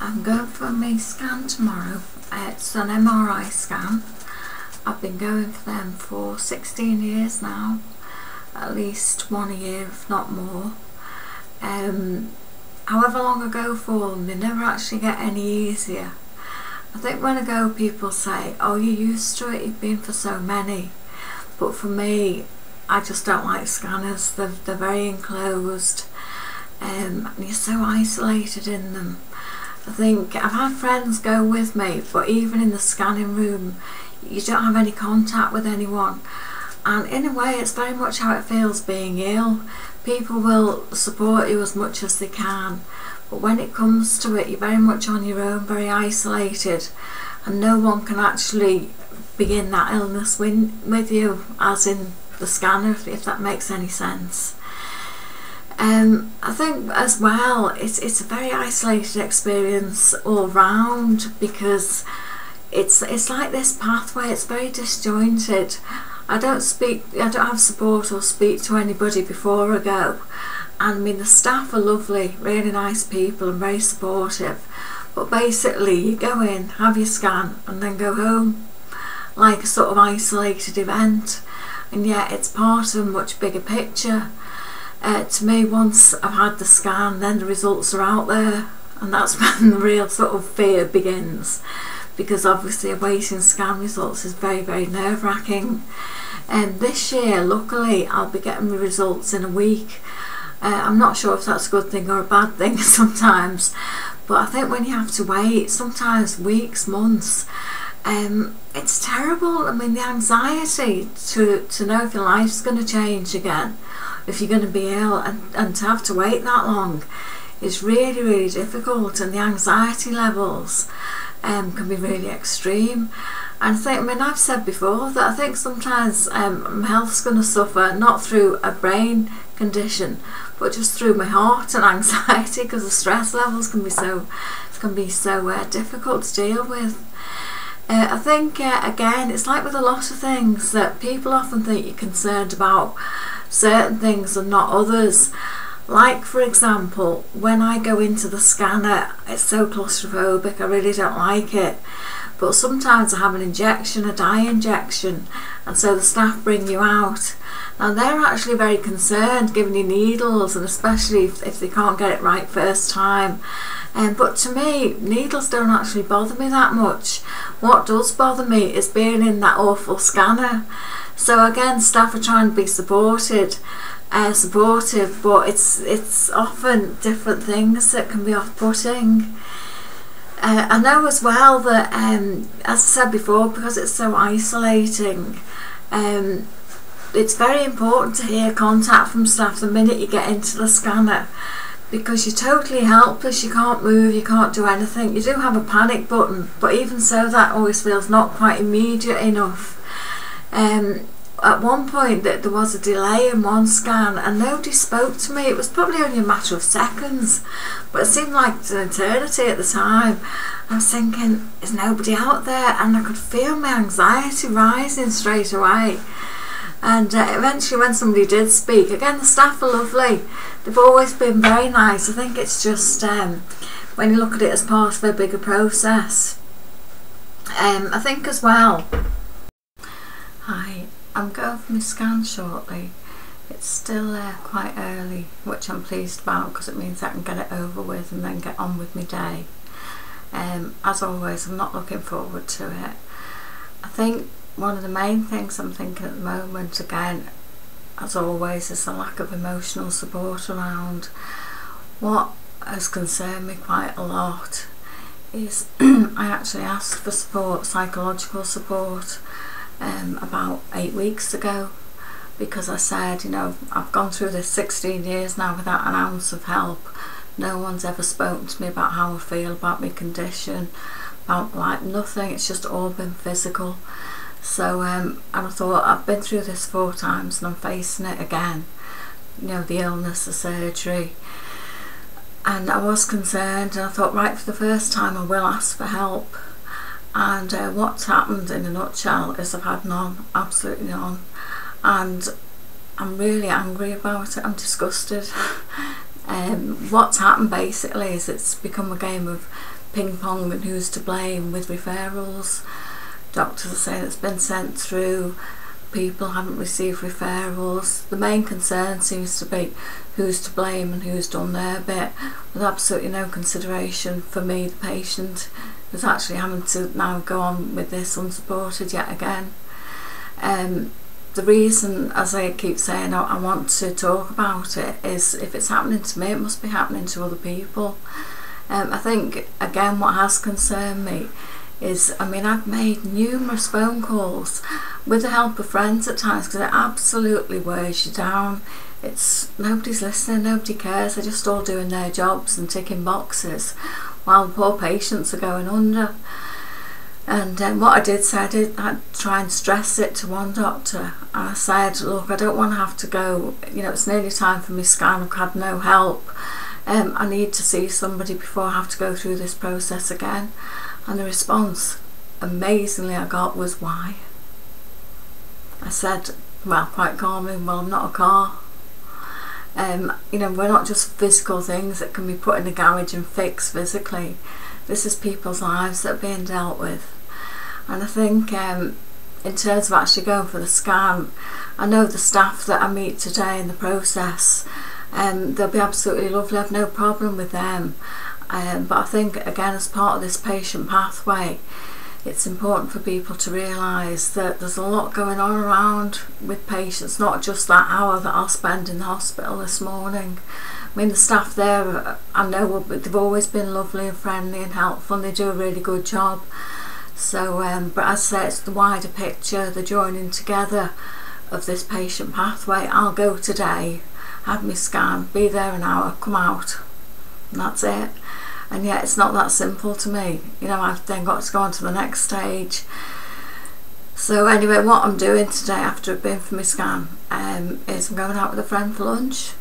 I'm going for my scan tomorrow. It's an MRI scan. I've been going for them for 16 years now, at least 1 a year if not more. However long I go for them, they never actually get any easier. I think when I go, people say, oh, you're used to it, you've been for so many. But for me, I just don't like scanners. They're very enclosed, and you're so isolated in them. I think I've had friends go with me, but even in the scanning room you don't have any contact with anyone, and in a way it's very much how it feels being ill. People will support you as much as they can, but when it comes to it you're very much on your own, very isolated, and no one can actually begin that illness with you, as in the scanner, if that makes any sense. I think as well it's a very isolated experience all round, because it's like this pathway, it's very disjointed. I don't have support or speak to anybody before I go, and I mean the staff are lovely, really nice people and very supportive, but basically you go in, have your scan and then go home, like a sort of isolated event, and yet it's part of a much bigger picture. To me, once I've had the scan, then the results are out there, and that's when the real sort of fear begins, because obviously awaiting scan results is very, very nerve-wracking. And this year, luckily, I'll be getting the results in a week. I'm not sure if that's a good thing or a bad thing sometimes, but I think when you have to wait, sometimes weeks, months, it's terrible. I mean, the anxiety to know if your life's going to change again, if you're going to be ill, and to have to wait that long is really, really difficult, and the anxiety levels can be really extreme. And I mean, I've said before that I think sometimes my health's going to suffer, not through a brain condition, but just through my heart and anxiety, because the stress levels can be so difficult to deal with. I think again, it's like with a lot of things, that people often think you're concerned about certain things and not others. Like, for example, when I go into the scanner, it's so claustrophobic, I really don't like it. But sometimes I have an injection, a dye injection, and so the staff bring you out. Now they're actually very concerned giving you needles, and especially if they can't get it right first time. But to me, needles don't actually bother me that much. What does bother me is being in that awful scanner. So again, staff are trying to be supportive, but it's often different things that can be off-putting. I know as well that, as I said before, because it's so isolating, it's very important to hear contact from staff the minute you get into the scanner, because you're totally helpless, you can't move, you can't do anything. You do have a panic button, but even so that always feels not quite immediate enough. At one point there was a delay in one scan and nobody spoke to me. It was probably only a matter of seconds, but it seemed like an eternity at the time. I was thinking, is nobody out there? And I could feel my anxiety rising straight away. And eventually when somebody did speak, again, the staff are lovely, they've always been very nice. I think it's just when you look at it as part of a bigger process. I think as well, I'm going for my scan shortly. It's still quite early, which I'm pleased about, because it means I can get it over with and then get on with my day. As always, I'm not looking forward to it. I think one of the main things I'm thinking at the moment, again, as always, is the lack of emotional support around. What has concerned me quite a lot is I actually asked for support, psychological support, about 8 weeks ago, because I said, you know, I've gone through this 16 years now without an ounce of help. No one's ever spoken to me about how I feel about my condition, about like nothing. It's just all been physical. So and I thought, I've been through this 4 times and I'm facing it again, you know, the illness, the surgery, and I was concerned, and I thought, right, for the first time I will ask for help. And what's happened in a nutshell is I've had none, absolutely none, and I'm really angry about it. I'm disgusted. What's happened basically is it's become a game of ping pong and who's to blame with referrals. Doctors are saying it's been sent through, people haven't received referrals. The main concern seems to be who's to blame and who's done their bit, with absolutely no consideration for me, the patient, who's actually having to now go on with this unsupported yet again. The reason, as I keep saying, I want to talk about it is if it's happening to me, it must be happening to other people. I think, again, what has concerned me is, I mean, I've made numerous phone calls with the help of friends at times, because it absolutely wears you down. It's nobody's listening, nobody cares, they're just all doing their jobs and ticking boxes while the poor patients are going under. And what I did say, I'd try and stress it to one doctor, and I said, look, I don't want to have to go, you know, it's nearly time for my scan, I've had no help, I need to see somebody before I have to go through this process again. And the response, amazingly, I got was, why? I said, well, quite calmly, well, I'm not a car. You know, we're not just physical things that can be put in a garage and fixed physically. This is people's lives that are being dealt with. And I think in terms of actually going for the scan, I know the staff that I meet today in the process, they'll be absolutely lovely, I have no problem with them. But I think, again, as part of this patient pathway, it's important for people to realise that there's a lot going on around with patients, not just that hour that I'll spend in the hospital this morning. I mean, the staff there, I know they've always been lovely and friendly and helpful, and they do a really good job. So, but as I say, it's the wider picture, the joining together of this patient pathway. I'll go today, have my scan, be there an hour, come out, and that's it. And yet it's not that simple to me. You know, I've then got to go on to the next stage. So anyway, what I'm doing today after I've been for my scan is I'm going out with a friend for lunch.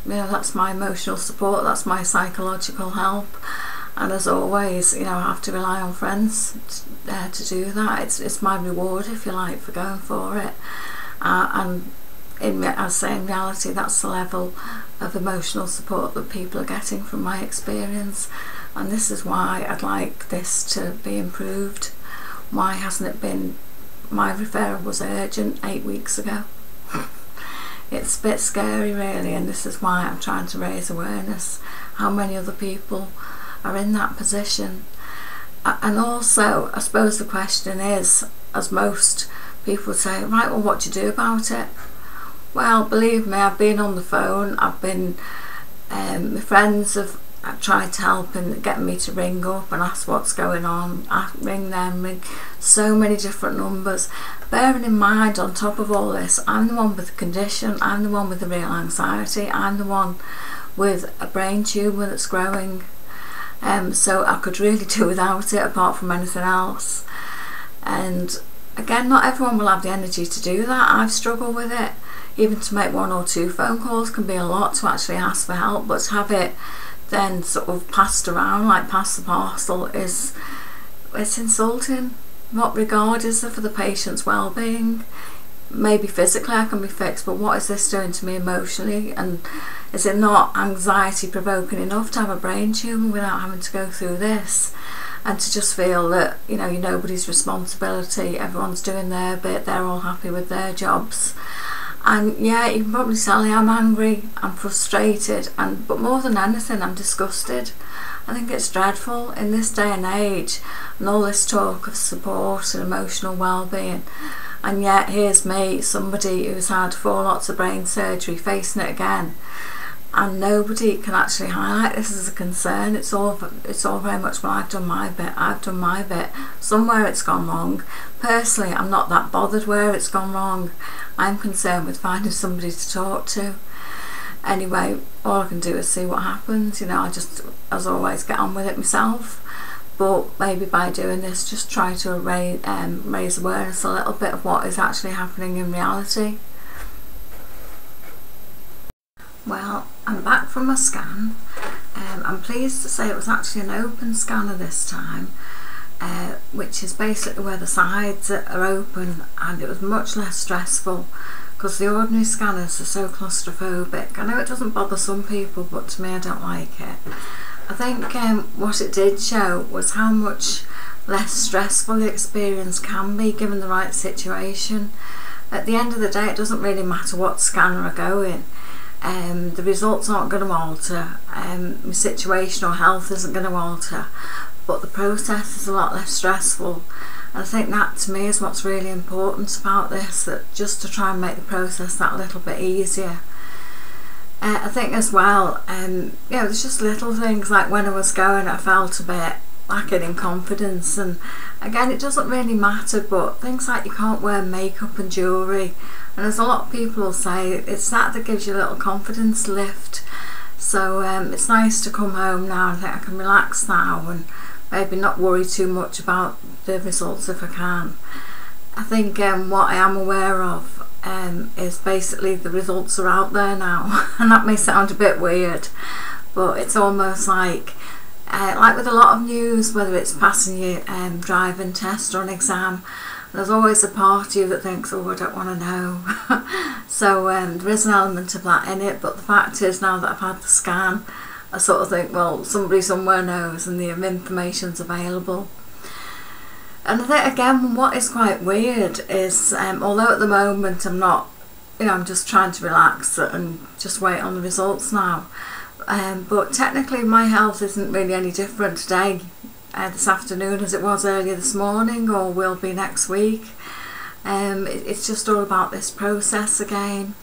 You know, that's my emotional support, that's my psychological help. And as always, you know, I have to rely on friends to do that. It's my reward, if you like, for going for it. And I say, in reality, that's the level of emotional support that people are getting from my experience, and this is why I'd like this to be improved. Why hasn't it been? My referral was urgent 8 weeks ago. It's a bit scary, really, and this is why I'm trying to raise awareness. How many other people are in that position? And also, I suppose the question is, as most people say, right, well, what do you do about it? Well, believe me, I've been on the phone, I've been, my friends have tried to help and get me to ring up and ask what's going on. I ring them, ring so many different numbers. Bearing in mind, on top of all this, I'm the one with the condition, I'm the one with the real anxiety, I'm the one with a brain tumour that's growing. So I could really do without it apart from anything else. And again, not everyone will have the energy to do that. I've struggled with it. Even to make 1 or 2 phone calls can be a lot to actually ask for help, but to have it then sort of passed around like pass the parcel it's insulting. What regard is there for the patient's well-being? Maybe physically I can be fixed, but what is this doing to me emotionally? And is it not anxiety provoking enough to have a brain tumour without having to go through this? And to just feel that, you know, you're nobody's responsibility, everyone's doing their bit, they're all happy with their jobs. And yeah, you can probably tell me I'm angry, I'm frustrated, but more than anything, I'm disgusted. I think it's dreadful in this day and age, and all this talk of support and emotional well-being. And yet here's me, somebody who's had 4 lots of brain surgery, facing it again, and nobody can actually highlight this as a concern. It's all very much, well, I've done my bit. Somewhere it's gone wrong. Personally, I'm not that bothered where it's gone wrong. I'm concerned with finding somebody to talk to. Anyway, all I can do is see what happens. You know, I just, as always, get on with it myself. But maybe by doing this, just try to raise awareness a little bit of what is actually happening in reality. Well, I'm back from my scan. I'm pleased to say it was actually an open scanner this time, which is basically where the sides are open, and it was much less stressful because the ordinary scanners are so claustrophobic. I know it doesn't bother some people, but to me I don't like it. I think what it did show was how much less stressful the experience can be given the right situation. At the end of the day, it doesn't really matter what scanner I go in. The results aren't going to alter, my situational health isn't going to alter, but the process is a lot less stressful. And I think that to me is what's really important about this, that just to try and make the process that little bit easier. I think as well, there's just little things like when I was going, I felt a bit lacking in confidence, and again, it doesn't really matter, but things like you can't wear makeup and jewellery, and there's a lot of people who say it's that gives you a little confidence lift. So it's nice to come home now and think I can relax now and maybe not worry too much about the results if I can. I think what I am aware of is basically the results are out there now, and that may sound a bit weird, but it's almost like with a lot of news, whether it's passing your driving test or an exam, there's always a part of you that thinks, oh, I don't want to know. So there is an element of that in it, but the fact is, now that I've had the scan, I sort of think, well, somebody somewhere knows and the information's available. And I think, again, what is quite weird is, although at the moment I'm not, I'm just trying to relax and just wait on the results now, but technically my health isn't really any different today, this afternoon, as it was earlier this morning or will be next week. It's just all about this process again.